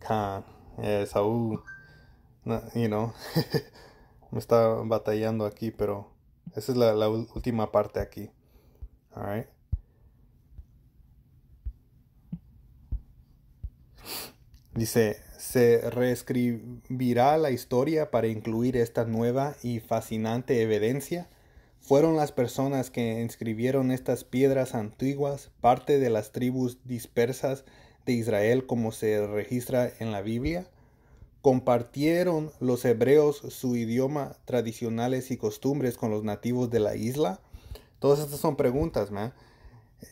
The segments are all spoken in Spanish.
Khan. Saúl, no, me está batallando aquí, pero esa es la última parte aquí. Alright. Dice, se reescribirá la historia para incluir esta nueva y fascinante evidencia. Fueron las personas que inscribieron estas piedras antiguas parte de las tribus dispersas de Israel como se registra en la Biblia. ¿Compartieron los hebreos su idioma tradicionales y costumbres con los nativos de la isla? Todas estas son preguntas, man.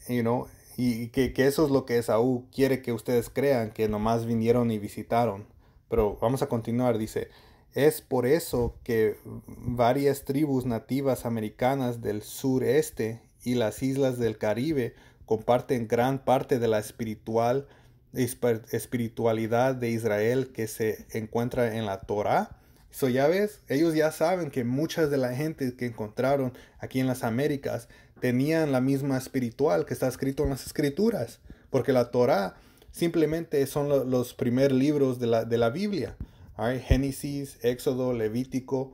You know, y que eso es lo que Esaú quiere que ustedes crean, que nomás vinieron y visitaron. Pero vamos a continuar, dice, es por eso que varias tribus nativas americanas del sureste y las islas del Caribe comparten gran parte de la espiritualidad de Israel que se encuentra en la Torá. So ya ves, ellos ya saben que muchas de la gente que encontraron aquí en las Américas tenían la misma espiritual que está escrito en las escrituras, porque la Torá simplemente son los primeros libros de la Biblia. All right? Génesis, Éxodo, Levítico,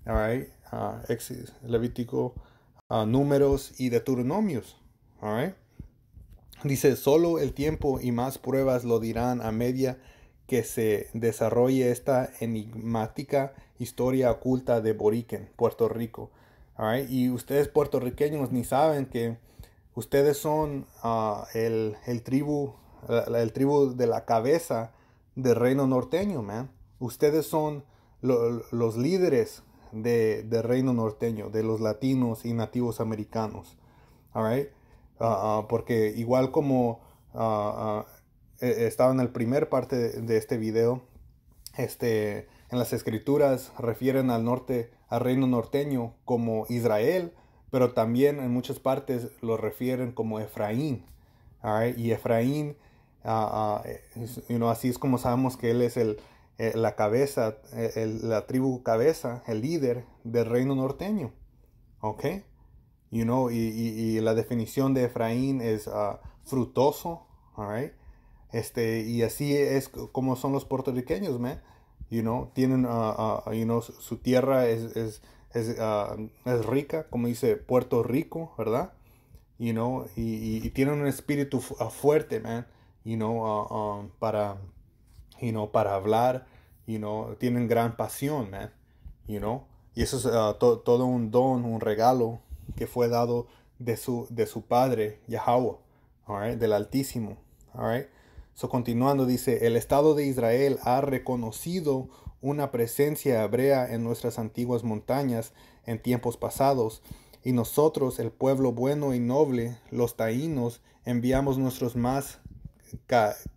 all right? Levítico, Números y Deuteronomios. All right? Dice, solo el tiempo y más pruebas lo dirán a medida que se desarrolle esta enigmática historia oculta de Boriken, Puerto Rico. All right? Y ustedes puertorriqueños ni saben que ustedes son el tribu de la cabeza del reino norteño, man. Ustedes son los líderes del reino norteño, de los latinos y nativos americanos. All right? Porque igual como estaba en la primera parte de este video, en las escrituras refieren al norte, al reino norteño como Israel, pero también en muchas partes lo refieren como Efraín. All right? Y Efraín, así es como sabemos que él es la cabeza, la tribu cabeza, el líder del reino norteño. ¿Ok? Y la definición de Efraín es frutoso, all right? Y así es como son los puertorriqueños, man. Tienen, su tierra es rica, como dice Puerto Rico, ¿verdad? Y tienen un espíritu fuerte, man, para hablar, tienen gran pasión, man, y eso es todo un don, un regalo que fue dado de su padre, Yahweh, all right, del Altísimo, all right. So, continuando, dice, el Estado de Israel ha reconocido una presencia hebrea en nuestras antiguas montañas en tiempos pasados, y nosotros, el pueblo bueno y noble, los taínos, enviamos nuestros más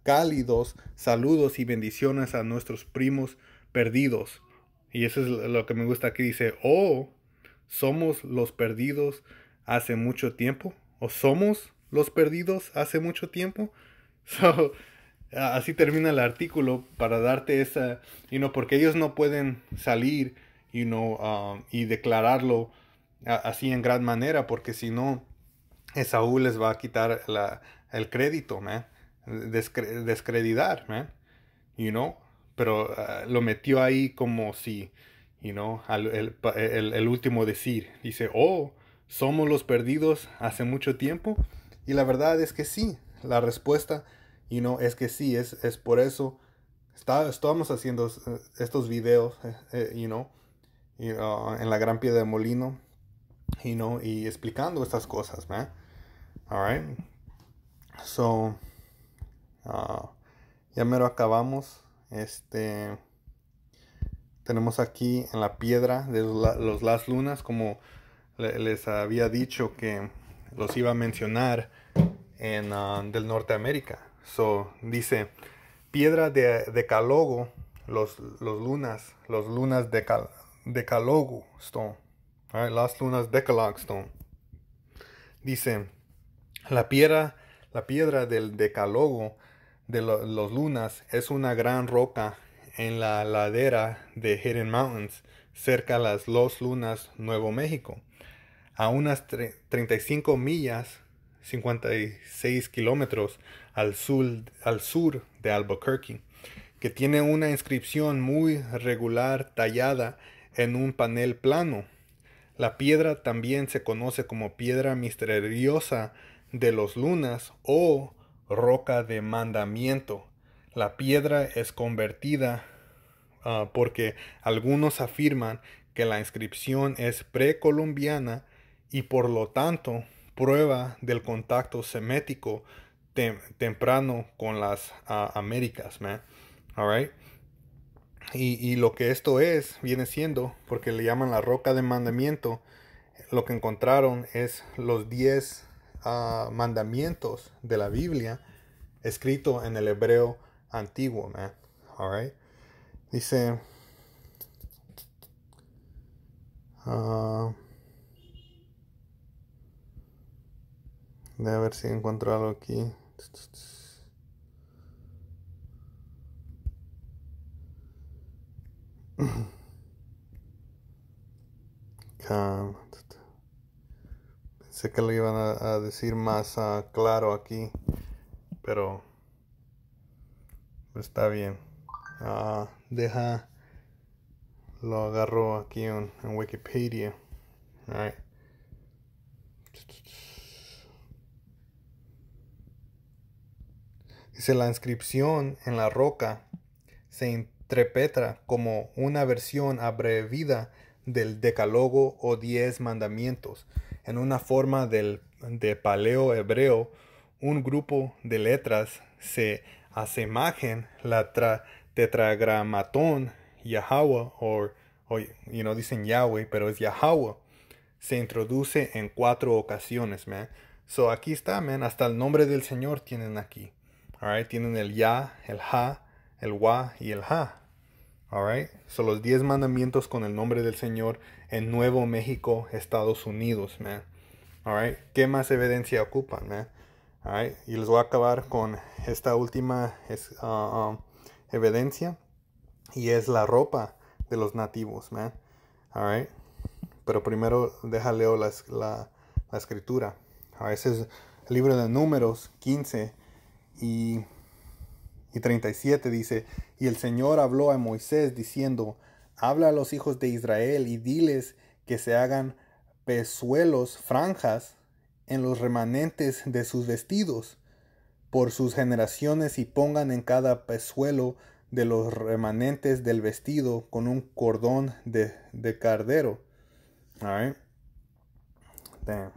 cálidos saludos y bendiciones a nuestros primos perdidos. Y eso es lo que me gusta aquí. Dice, oh, somos los perdidos hace mucho tiempo. O somos los perdidos hace mucho tiempo. So, así termina el artículo para darte esa, porque ellos no pueden salir, y declararlo así en gran manera, porque si no, Esaú les va a quitar el crédito, man. Descreditar, man. You know? Pero lo metió ahí como si, el último decir. Dice, oh, somos los perdidos hace mucho tiempo. Y la verdad es que sí. La respuesta, es que sí. Es por eso estamos haciendo estos videos, en la Gran Piedra de Molino, y explicando estas cosas, man. Alright. So, ya mero acabamos. Tenemos aquí en la piedra de los las lunas, como les había dicho que los iba a mencionar del Norteamérica. So, dice, piedra de decalogo, los lunas decalogo stone. Alright, las lunas decalogue stone. Dice, la piedra del decalogo de los lunas es una gran roca en la ladera de Hidden Mountains, cerca a las Los Lunas, Nuevo México, a unas 35 millas, 56 kilómetros al sur de Albuquerque. que tiene una inscripción muy regular tallada en un panel plano. La piedra también se conoce como piedra misteriosa de los lunas o roca de mandamiento. La piedra es convertida porque algunos afirman que la inscripción es precolombiana y por lo tanto prueba del contacto semético temprano con las Américas, man. All right? Y lo que esto viene siendo, porque le llaman la roca de mandamiento, lo que encontraron es los 10 mandamientos de la Biblia escrito en el hebreo antiguo, man. All right? Dice, a ver si encuentro algo aquí. Pensé que lo iban a decir más claro aquí, pero está bien. Lo agarro aquí en Wikipedia. All right. Dice, la inscripción en la roca se interpreta como una versión abreviada del Decálogo o 10 mandamientos. En una forma de paleo hebreo, un grupo de letras se asemejan la tetragramatón Yahweh o dicen Yahweh, pero es Yahweh. Se introduce en 4 ocasiones, man. So aquí está, man. Hasta el nombre del Señor tienen aquí. Alright, tienen el Ya, el Ha, el Wa y el Ha. Alright, son los 10 mandamientos con el nombre del Señor en Nuevo México, Estados Unidos, man. Alright, ¿qué más evidencia ocupan, man? Alright, y les voy a acabar con esta última evidencia, y es la ropa de los nativos, man. Alright, pero primero leo la escritura. Ese es el libro de Números 15 y 37 dice, y el Señor habló a Moisés diciendo, habla a los hijos de Israel y diles que se hagan pezuelos, franjas, en los remanentes de sus vestidos, por sus generaciones, y pongan en cada pezuelo de los remanentes del vestido con un cordón de cardero. All right. Damn.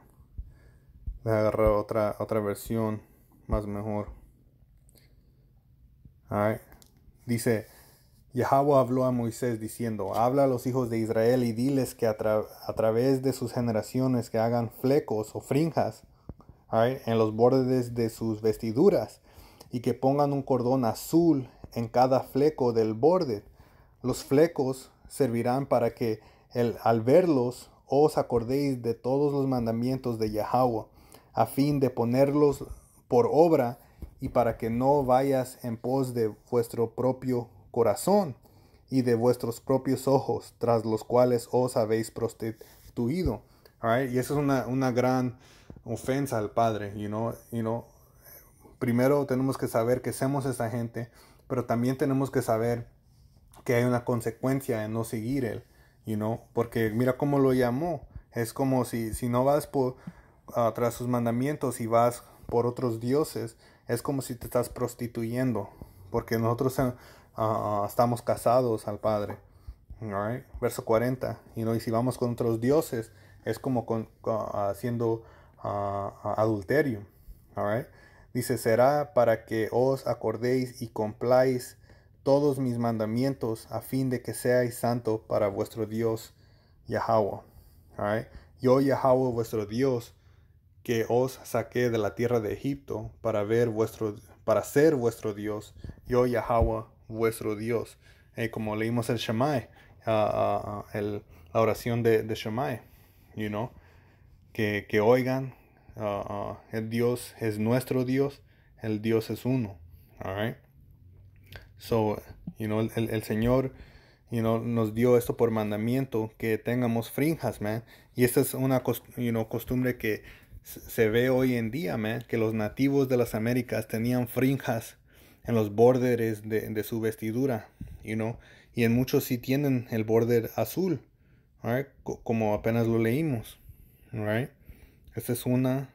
Voy a agarrar otra versión más mejor. Alright. Dice, Yahweh habló a Moisés diciendo, habla a los hijos de Israel y diles que a través de sus generaciones que hagan flecos o frinjas, right, en los bordes de sus vestiduras, y que pongan un cordón azul en cada fleco del borde. Los flecos servirán para que al verlos os acordéis de todos los mandamientos de Yahweh, a fin de ponerlos por obra, y para que no vayas en pos de vuestro propio corazón y de vuestros propios ojos, tras los cuales os habéis prostituido. Right? Y eso es una gran ofensa al Padre. Primero tenemos que saber que somos esa gente, pero también tenemos que saber que hay una consecuencia en no seguir Él. Porque mira cómo lo llamó. Es como si no vas tras sus mandamientos y vas por otros dioses, es como si te estás prostituyendo, porque nosotros estamos casados al Padre. Right? Verso 40. Y si vamos con otros dioses, es como haciendo adulterio. Right? Dice, será para que os acordéis y cumpláis todos mis mandamientos, a fin de que seáis santo para vuestro Dios Yahweh. Right? Yo, Yahweh, vuestro Dios, que os saqué de la tierra de Egipto para ser vuestro Dios. Yo, Yahweh, vuestro Dios. Como leímos el Shemai, la oración de Shemai, que oigan, el Dios es nuestro Dios, el Dios es uno. All right? So, el Señor, nos dio esto por mandamiento, que tengamos frinjas, man. Y esta es una costumbre que se ve hoy en día, man, que los nativos de las Américas tenían frinjas en los bordes de su vestidura, y en muchos sí tienen el border azul, alright, como apenas lo leímos, alright. Esta es una,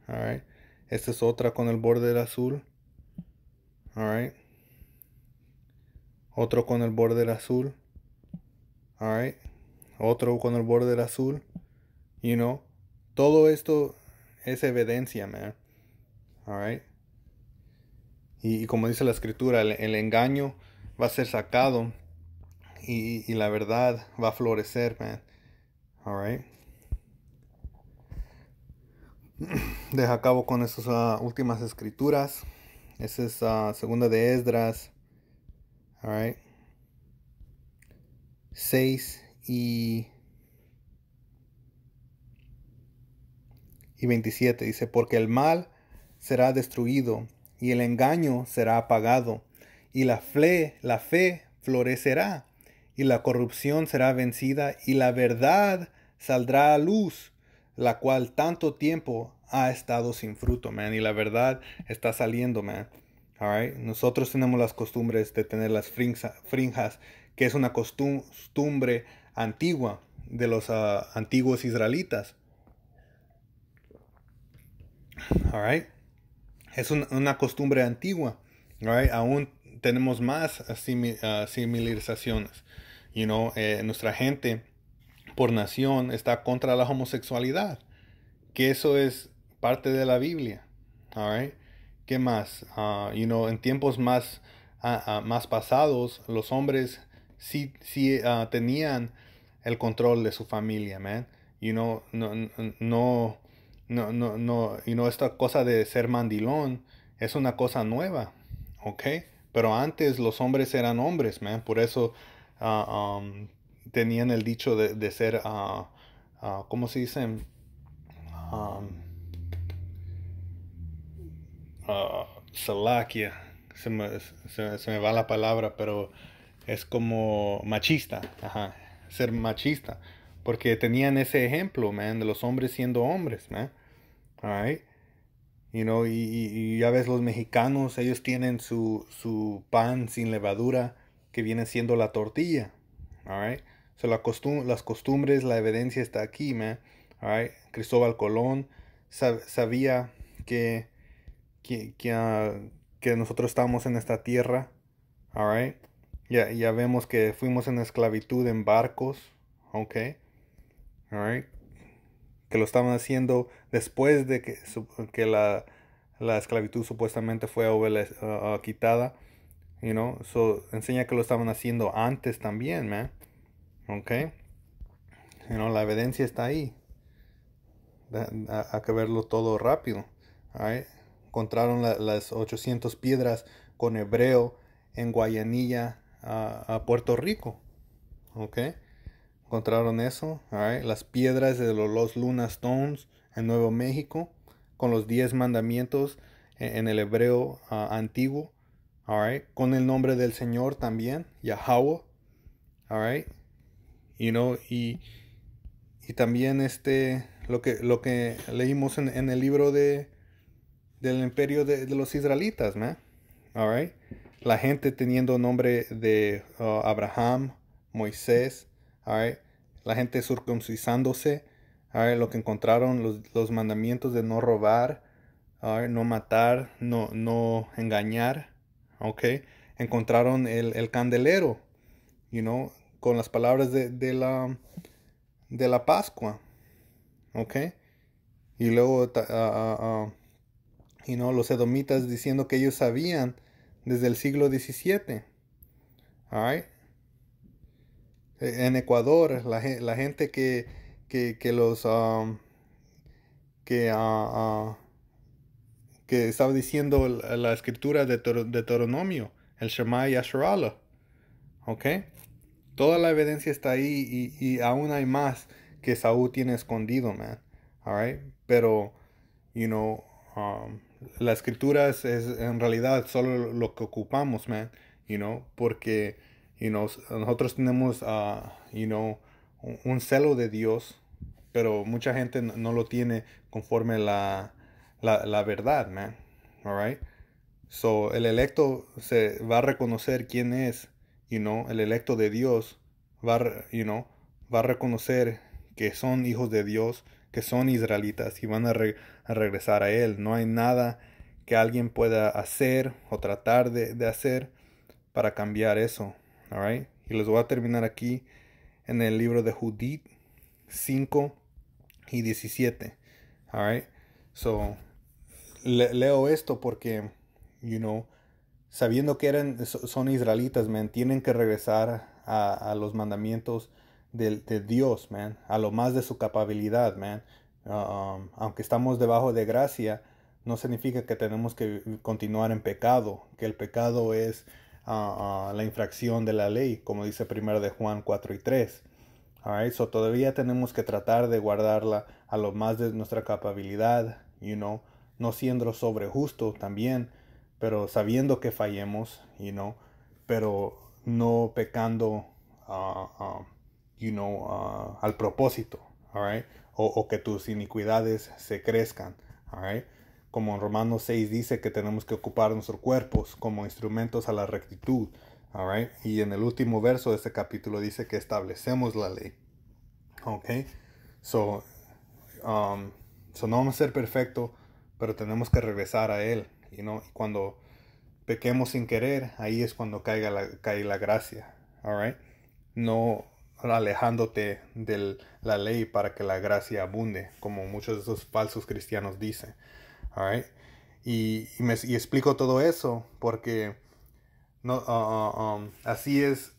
alright. Esta es otra con el border azul, alright. Otro con el border azul, alright. Otro con el border azul, todo esto es evidencia, man, alright. Y como dice la escritura, el engaño va a ser sacado y la verdad va a florecer, man. Alright. Deja a cabo con estas últimas escrituras. Esa es segunda de Esdras. Alright. 6 y 27. Dice, porque el mal será destruido y el engaño será apagado y la fe florecerá y la corrupción será vencida y la verdad saldrá a luz, la cual tanto tiempo ha estado sin fruto, man. Y la verdad está saliendo, man. All right. Nosotros tenemos las costumbres de tener las frinjas, que es una costumbre antigua de los antiguos israelitas. All right. Es una costumbre antigua. All right. Aún tenemos más similarizaciones. Nuestra gente por nación está contra la homosexualidad, que eso es parte de la Biblia. All right. ¿Qué más? En tiempos más pasados, los hombres sí tenían el control de su familia, man. Esta cosa de ser mandilón es una cosa nueva, ¿ok? Pero antes los hombres eran hombres, man. Por eso tenían el dicho de ser, ¿cómo se dice? Um, Salakia. Se me va la palabra, pero es como machista. Ajá, ser machista. Porque tenían ese ejemplo, man, de los hombres siendo hombres, man. Alright. Y ya ves, los mexicanos, ellos tienen su pan sin levadura, que viene siendo la tortilla. Alright. So, las costumbres, la evidencia está aquí, man. Alright. Cristóbal Colón sabía que, que nosotros estamos en esta tierra. Alright. Ya vemos que fuimos en esclavitud en barcos. Ok. Alright. Que lo estaban haciendo después de que la esclavitud supuestamente fue quitada. Enseña que lo estaban haciendo antes también, man. Ok. La evidencia está ahí. Hay que verlo todo rápido. Alright. Encontraron las 800 piedras con hebreo en Guayanilla, a Puerto Rico. Ok. Encontraron eso. Alright. Las piedras de los Luna Stones en Nuevo México, con los 10 mandamientos en el hebreo antiguo. Alright. Con el nombre del Señor también, Yahweh. Alright. Y también lo que leímos en el libro del imperio de los israelitas, man. Alright. La gente teniendo nombre de Abraham, Moisés, alright. La gente circuncidándose, alright. Lo que encontraron, los mandamientos de no robar, alright. No matar, no engañar, okay. Encontraron el candelero, con las palabras de la Pascua, okay. Y luego los edomitas diciendo que ellos sabían desde el siglo XVII. Alright. En Ecuador, la gente que los que estaba diciendo la escritura de Deuteronomio, el Shema Yasharala. ¿Ok? Toda la evidencia está ahí y aún hay más que Saúl tiene escondido, man. Alright. Pero, la escritura es en realidad solo lo que ocupamos, man. Porque, nosotros tenemos, un celo de Dios, pero mucha gente no lo tiene conforme la verdad, man. Alright. So, el electo se va a reconocer quién es, el electo de Dios va a reconocer que son hijos de Dios, que son israelitas y van a regresar a Él. No hay nada que alguien pueda hacer o tratar de hacer para cambiar eso. Alright? Y les voy a terminar aquí en el libro de Judith 5 y 17. Alright? So, leo esto porque, you know, sabiendo que son israelitas, man, tienen que regresar a los mandamientos de Dios, man, a lo más de su capacidad, man. Aunque estamos debajo de gracia, no significa que tenemos que continuar en pecado, que el pecado es la infracción de la ley, como dice 1 de Juan 4 y 3. Alright, so todavía tenemos que tratar de guardarla a lo más de nuestra capacidad, no siendo sobre justo también, pero sabiendo que fallemos, pero no pecando, al propósito, alright, o que tus iniquidades se crezcan, alright. Como en Romanos 6 dice que tenemos que ocupar nuestros cuerpos como instrumentos a la rectitud. Alright, y en el último verso de este capítulo dice que establecemos la ley. Ok, so, so no vamos a ser perfectos, pero tenemos que regresar a Él. Y cuando pequemos sin querer, ahí es cuando cae la gracia. Alright, no alejándote de la ley para que la gracia abunde, como muchos de esos falsos cristianos dicen. Alright, y explico todo eso porque no, así es,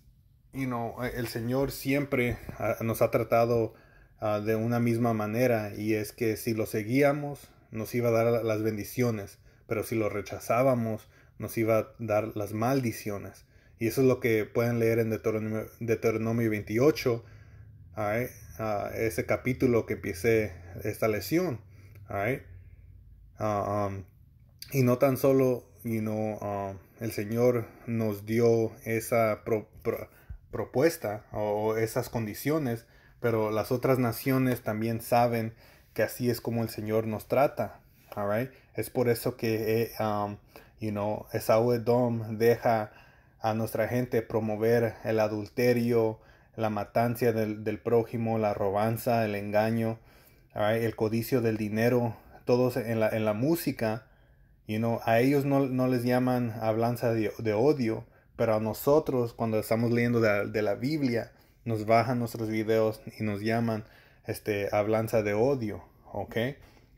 el Señor siempre nos ha tratado de una misma manera, y es que si lo seguíamos nos iba a dar las bendiciones, pero si lo rechazábamos nos iba a dar las maldiciones. Y eso es lo que pueden leer en Deuteronomio 28, alright, ese capítulo que empiece esta lección. Alright. Y no tan solo, el Señor nos dio esa propuesta o esas condiciones, pero las otras naciones también saben que así es como el Señor nos trata. Alright? Es por eso que, Esaú Edom deja a nuestra gente promover el adulterio, la matanza del prójimo, la robanza, el engaño, alright, el codicio del dinero, todos en la música. A ellos no les llaman hablanza de odio, pero a nosotros, cuando estamos leyendo de la Biblia, nos bajan nuestros videos y nos llaman hablanza de odio, ¿ok?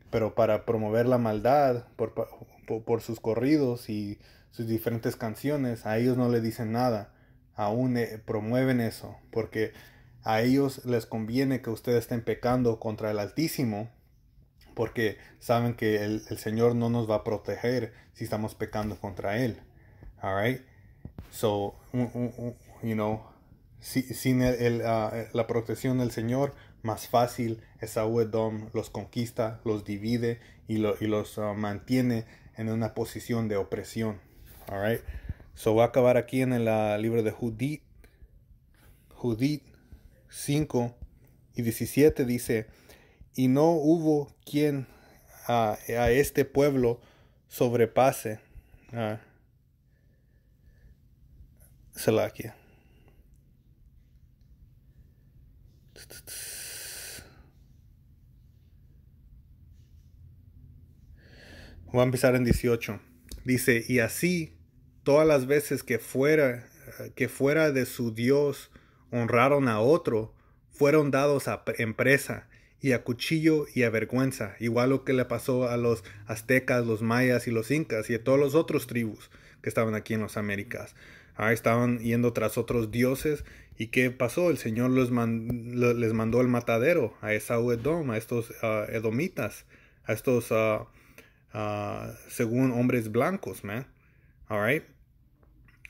Pero para promover la maldad por sus corridos y sus diferentes canciones, a ellos no le dicen nada. Aún promueven eso, porque a ellos les conviene que ustedes estén pecando contra el Altísimo, porque saben que el Señor no nos va a proteger si estamos pecando contra Él. Alright? So, sin la protección del Señor, más fácil Esaú Edom los conquista, los divide y los mantiene en una posición de opresión. Alright? So, voy a acabar aquí en el libro de Judith 5 y 17 dice: y no hubo quien a este pueblo sobrepase. Salakia. Voy a empezar en 18. Dice: y así todas las veces que fuera de su Dios honraron a otro, fueron dados en presa y a cuchillo y a vergüenza, igual lo que le pasó a los aztecas, los mayas y los incas y a todos los otros tribus que estaban aquí en las Américas. Estaban yendo tras otros dioses. ¿Y qué pasó? El Señor les mandó el matadero a Esaú Edom, a estos edomitas, a estos según hombres blancos, man. Alright.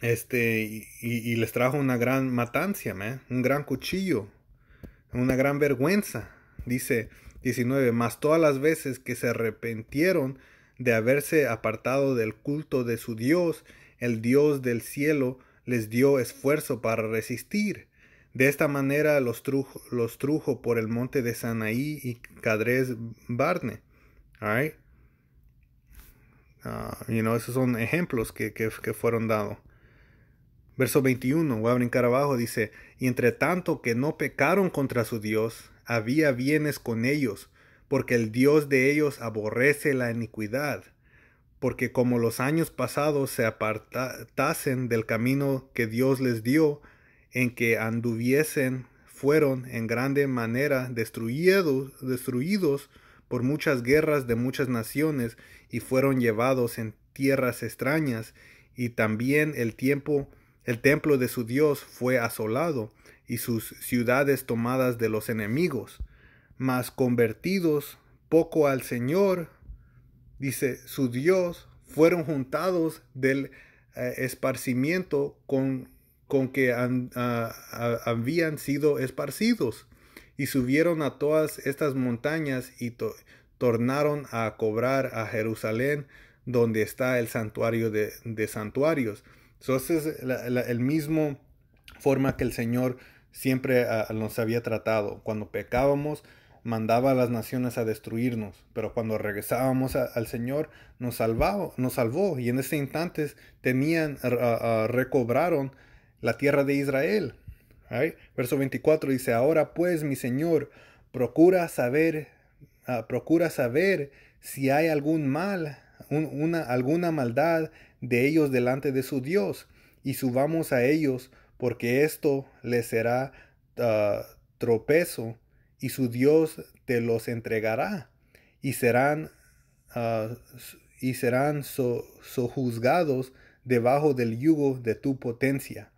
Y les trajo una gran matanza, man. Un gran cuchillo. Una gran vergüenza. Dice 19. Mas todas las veces que se arrepintieron de haberse apartado del culto de su Dios, el Dios del cielo les dio esfuerzo para resistir. De esta manera los trujo por el monte de Sanaí y Cadres Barne. Alright. Esos son ejemplos que fueron dados. Verso 21, voy a brincar abajo, dice, y entre tanto que no pecaron contra su Dios, había bienes con ellos, porque el Dios de ellos aborrece la iniquidad, porque como los años pasados se apartasen del camino que Dios les dio, en que anduviesen, fueron en grande manera destruidos por muchas guerras de muchas naciones, y fueron llevados en tierras extrañas, y también el templo de su Dios fue asolado, y sus ciudades tomadas de los enemigos. Mas convertidos poco al Señor, dice, su Dios, fueron juntados del esparcimiento con que habían sido esparcidos, y subieron a todas estas montañas y tornaron a cobrar a Jerusalén, donde está el santuario de santuarios. Entonces, el mismo forma que el Señor siempre nos había tratado. Cuando pecábamos, mandaba a las naciones a destruirnos, pero cuando regresábamos al Señor, nos salvó, y en ese instante recobraron la tierra de Israel. Right? Verso 24 dice, ahora pues, mi Señor, procura saber si hay algún mal, alguna maldad de ellos delante de su Dios, y subamos a ellos, porque esto les será tropezo, y su Dios te los entregará, y serán sojuzgados debajo del yugo de tu potencia.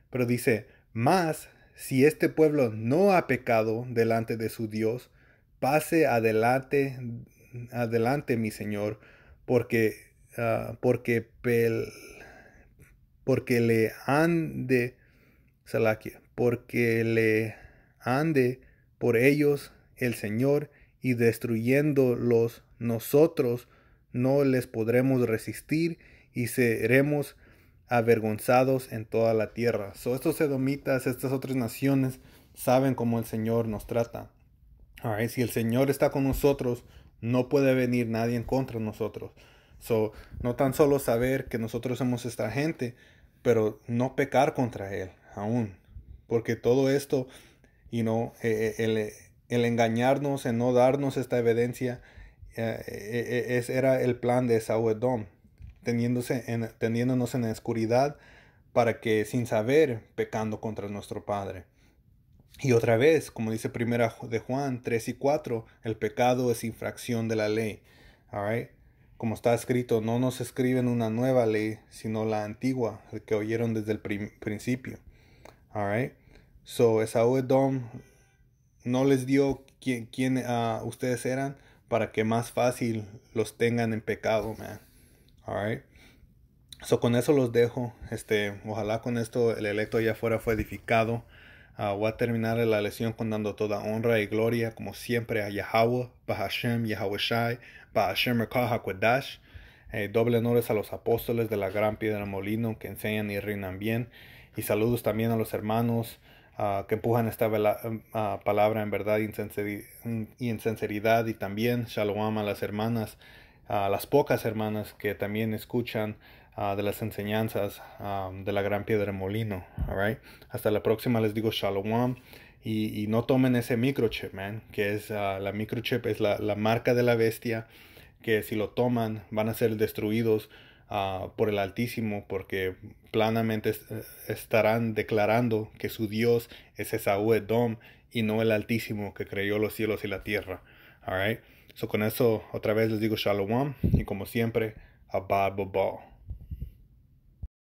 Pero dice, mas si este pueblo no ha pecado delante de su Dios, pase adelante, mi Señor, porque le ande por ellos el Señor, y destruyéndolos nosotros no les podremos resistir, y seremos avergonzados en toda la tierra. Estos edomitas, estas otras naciones, saben cómo el Señor nos trata. Alright, si el Señor está con nosotros, no puede venir nadie en contra de nosotros. No tan solo saber que nosotros somos esta gente, pero no pecar contra Él aún. Porque todo esto, el engañarnos, en no darnos esta evidencia, era el plan de Esaú-Edom, teniéndonos en la oscuridad, para que sin saber, pecando contra nuestro Padre. Y otra vez, como dice primera de Juan 3 y 4, el pecado es infracción de la ley. Alright? Como está escrito, no nos escriben una nueva ley, sino la antigua, que oyeron desde el principio. Alright? Esaú-Edom no les dio quién ustedes eran, para que más fácil los tengan en pecado, man. Alright? Con eso los dejo. Ojalá con esto el electo allá afuera fue edificado. Voy a terminar la lección con dando toda honra y gloria, como siempre, a Yahweh, Bahashem, Yahweh Shai, Bahashem Rekah HaKodash. Doble honores a los apóstoles de la gran piedra molino, que enseñan y reinan bien. Y saludos también a los hermanos que empujan esta palabra en verdad y en sinceridad. Y también shalom a las hermanas, a las pocas hermanas que también escuchan de las enseñanzas de la gran piedra molino. Alright? Hasta la próxima, les digo shalom. Y no tomen ese microchip, man, que es la microchip, es la marca de la bestia, que si lo toman van a ser destruidos por el Altísimo, porque planamente estarán declarando que su Dios es Esaú-Edom y no el Altísimo, que creó los cielos y la tierra. Alright? Con eso otra vez les digo shalom, y como siempre, Abba Babal.